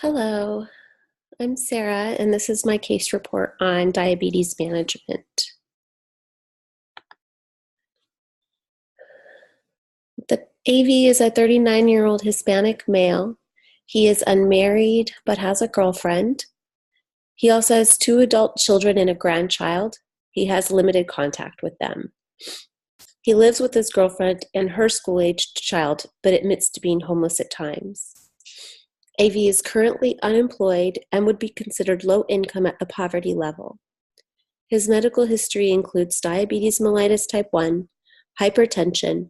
Hello, I'm Sarah, and this is my case report on diabetes management. The AV is a 39-year-old Hispanic male. He is unmarried but has a girlfriend. He also has two adult children and a grandchild. He has limited contact with them. He lives with his girlfriend and her school-aged child, but admits to being homeless at times. AV is currently unemployed and would be considered low income at the poverty level. His medical history includes diabetes mellitus type 1, hypertension,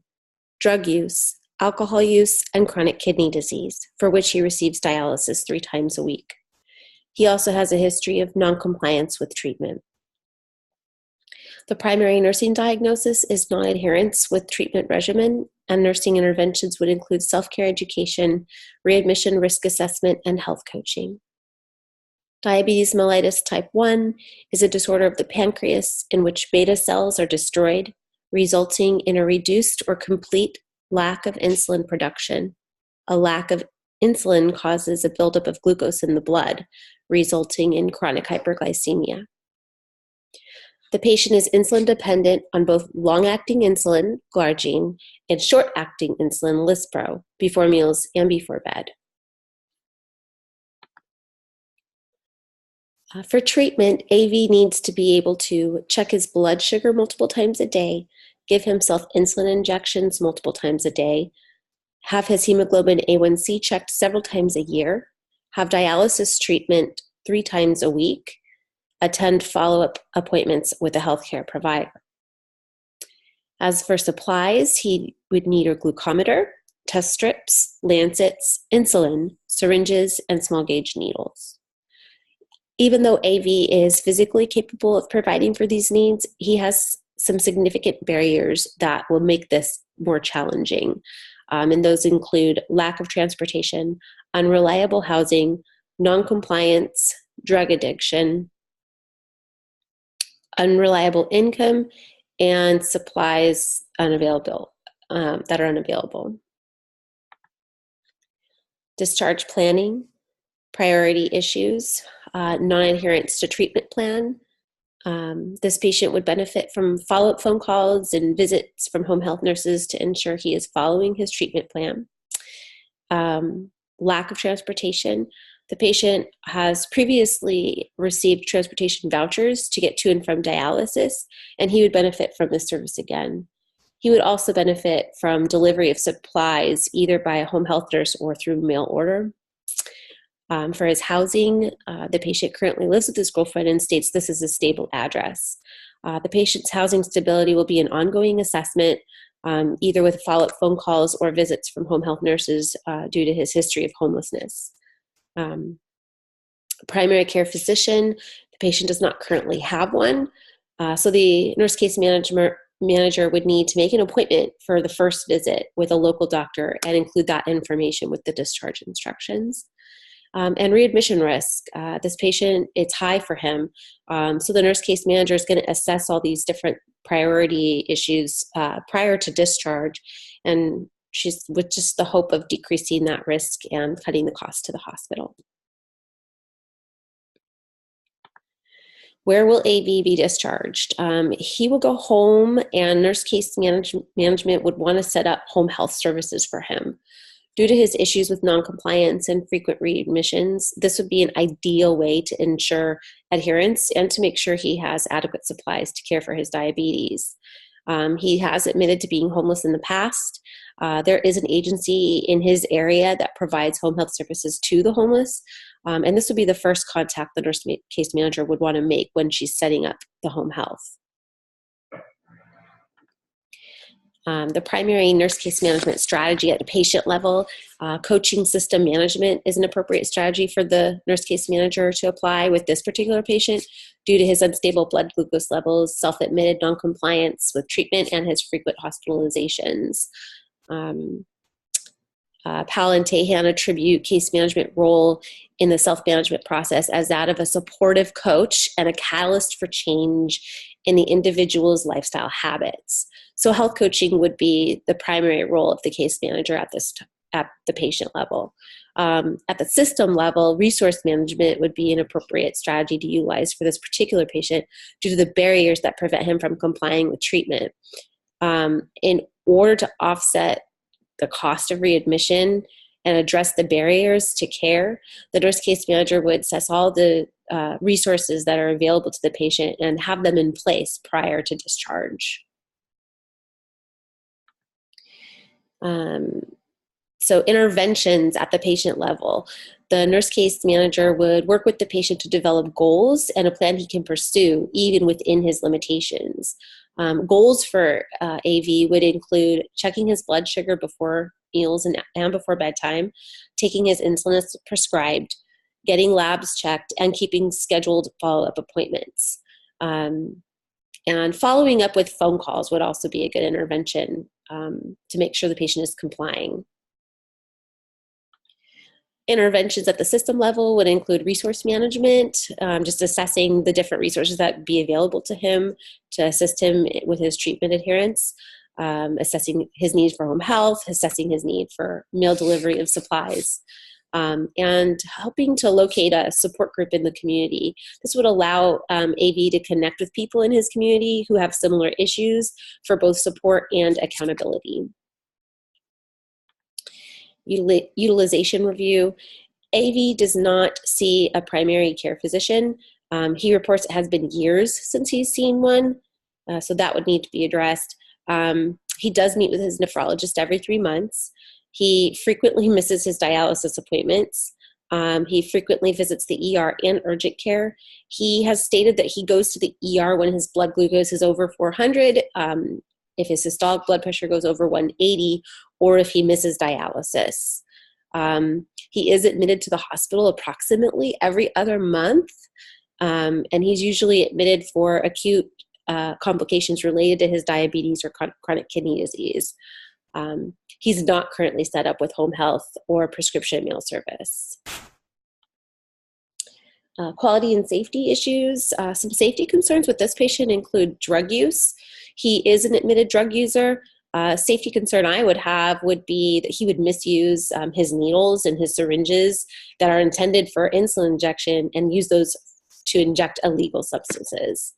drug use, alcohol use, and chronic kidney disease, for which he receives dialysis 3 times a week. He also has a history of noncompliance with treatment. The primary nursing diagnosis is non-adherence with treatment regimen, and nursing interventions would include self-care education, readmission risk assessment, and health coaching. Diabetes mellitus type 1 is a disorder of the pancreas in which beta cells are destroyed, resulting in a reduced or complete lack of insulin production. A lack of insulin causes a buildup of glucose in the blood, resulting in chronic hyperglycemia. The patient is insulin dependent on both long-acting insulin, glargine, and short-acting insulin, Lispro, before meals and before bed. For treatment, AV needs to be able to check his blood sugar multiple times a day, give himself insulin injections multiple times a day, have his hemoglobin A1C checked several times a year, have dialysis treatment 3 times a week, attend follow-up appointments with a healthcare provider. As for supplies, he would need a glucometer, test strips, lancets, insulin, syringes, and small gauge needles. Even though AV is physically capable of providing for these needs, he has some significant barriers that will make this more challenging. And those include lack of transportation, unreliable housing, noncompliance, drug addiction, unreliable income, and supplies unavailable that are unavailable. Discharge planning, priority issues, non-adherence to treatment plan. This patient would benefit from follow-up phone calls and visits from home health nurses to ensure he is following his treatment plan. Lack of transportation. The patient has previously received transportation vouchers to get to and from dialysis, and he would benefit from this service again. He would also benefit from delivery of supplies either by a home health nurse or through mail order. For his housing, the patient currently lives with his girlfriend and states this is a stable address. The patient's housing stability will be an ongoing assessment, either with follow-up phone calls or visits from home health nurses due to his history of homelessness. Primary care physician, the patient does not currently have one, so the nurse case manager would need to make an appointment for the first visit with a local doctor and include that information with the discharge instructions. And readmission risk. This patient, it's high for him. So the nurse case manager is going to assess all these different priority issues prior to discharge, and she's with just the hope of decreasing that risk and cutting the cost to the hospital. Where will AV be discharged? He will go home, and nurse case management would want to set up home health services for him. Due to his issues with noncompliance and frequent readmissions, this would be an ideal way to ensure adherence and to make sure he has adequate supplies to care for his diabetes. He has admitted to being homeless in the past. There is an agency in his area that provides home health services to the homeless, and this would be the first contact the nurse case manager would want to make when she's setting up the home health. The primary nurse case management strategy at a patient level, coaching system management is an appropriate strategy for the nurse case manager to apply with this particular patient due to his unstable blood glucose levels, self-admitted noncompliance with treatment, and his frequent hospitalizations. Powell and Tahan attribute case management role in the self-management process as that of a supportive coach and a catalyst for change in the individual's lifestyle habits. So health coaching would be the primary role of the case manager at this at the patient level. At the system level, resource management would be an appropriate strategy to utilize for this particular patient due to the barriers that prevent him from complying with treatment. In order to offset the cost of readmission and address the barriers to care, the nurse case manager would assess all the resources that are available to the patient and have them in place prior to discharge. So interventions at the patient level. The nurse case manager would work with the patient to develop goals and a plan he can pursue, even within his limitations. Goals for AV would include checking his blood sugar before meals and before bedtime, taking his insulin as prescribed, getting labs checked, and keeping scheduled follow-up appointments. And following up with phone calls would also be a good intervention to make sure the patient is complying. Interventions at the system level would include resource management, just assessing the different resources that be available to him to assist him with his treatment adherence, assessing his need for home health, assessing his need for meal delivery of supplies, and helping to locate a support group in the community. This would allow AV to connect with people in his community who have similar issues for both support and accountability. Utilization review. AV does not see a primary care physician. He reports it has been years since he's seen one, so that would need to be addressed. He does meet with his nephrologist every 3 months. He frequently misses his dialysis appointments. He frequently visits the ER and urgent care. He has stated that he goes to the ER when his blood glucose is over 400, if his systolic blood pressure goes over 180, or if he misses dialysis. He is admitted to the hospital approximately every other month, and he's usually admitted for acute complications related to his diabetes or chronic kidney disease. He's not currently set up with home health or prescription meal service. Quality and safety issues. Some safety concerns with this patient include drug use. He is an admitted drug user. Safety concern I would have would be that he would misuse his needles and his syringes that are intended for insulin injection and use those to inject illegal substances.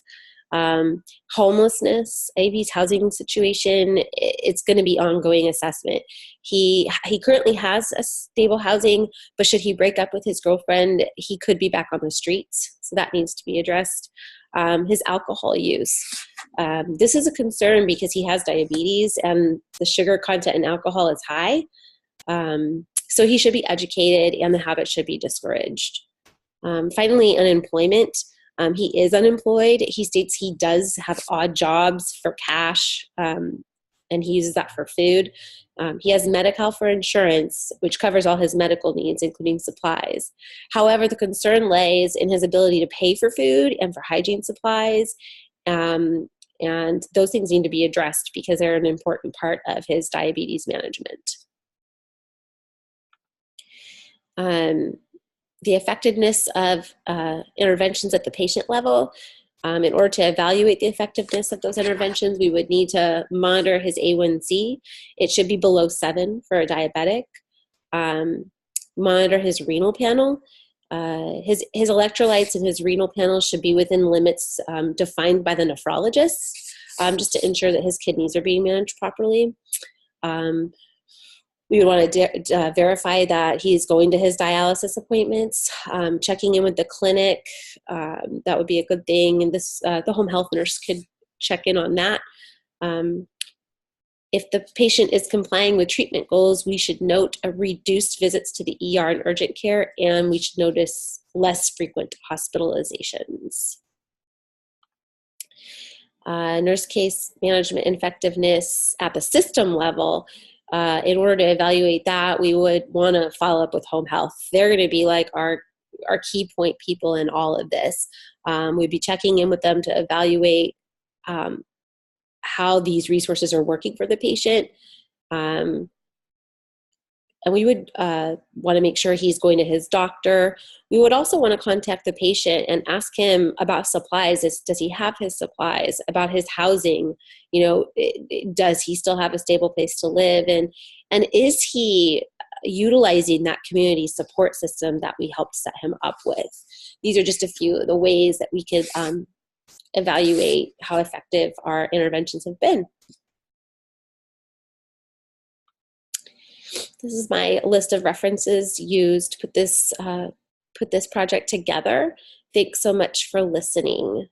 Homelessness, AV's housing situation, it's going to be ongoing assessment. He currently has a stable housing, but should he break up with his girlfriend, he could be back on the streets. So that needs to be addressed. His alcohol use. This is a concern because he has diabetes and the sugar content in alcohol is high. So he should be educated and the habit should be discouraged. Finally, unemployment. He is unemployed. He states he does have odd jobs for cash, and he uses that for food. He has Medi-Cal for insurance, which covers all his medical needs, including supplies. However, the concern lays in his ability to pay for food and for hygiene supplies, and those things need to be addressed because they're an important part of his diabetes management. The effectiveness of interventions at the patient level. In order to evaluate the effectiveness of those interventions, we would need to monitor his A1C. It should be below 7 for a diabetic. Monitor his renal panel. His electrolytes and his renal panel should be within limits defined by the nephrologist, just to ensure that his kidneys are being managed properly. We would want to verify that he's going to his dialysis appointments, checking in with the clinic. That would be a good thing. And the home health nurse could check in on that. If the patient is complying with treatment goals, we should note a reduced visits to the ER and urgent care, and we should notice less frequent hospitalizations. Nurse case management effectiveness at the system level. In order to evaluate that, we would want to follow up with home health. They're going to be like our key point people in all of this. We'd be checking in with them to evaluate how these resources are working for the patient. And we would want to make sure he's going to his doctor. We would also want to contact the patient and ask him about supplies. Does he have his supplies? About his housing? Does he still have a stable place to live? And is he utilizing that community support system that we helped set him up with. These are just a few of the ways that we could evaluate how effective our interventions have been. This is my list of references used to put this project together. Thanks so much for listening.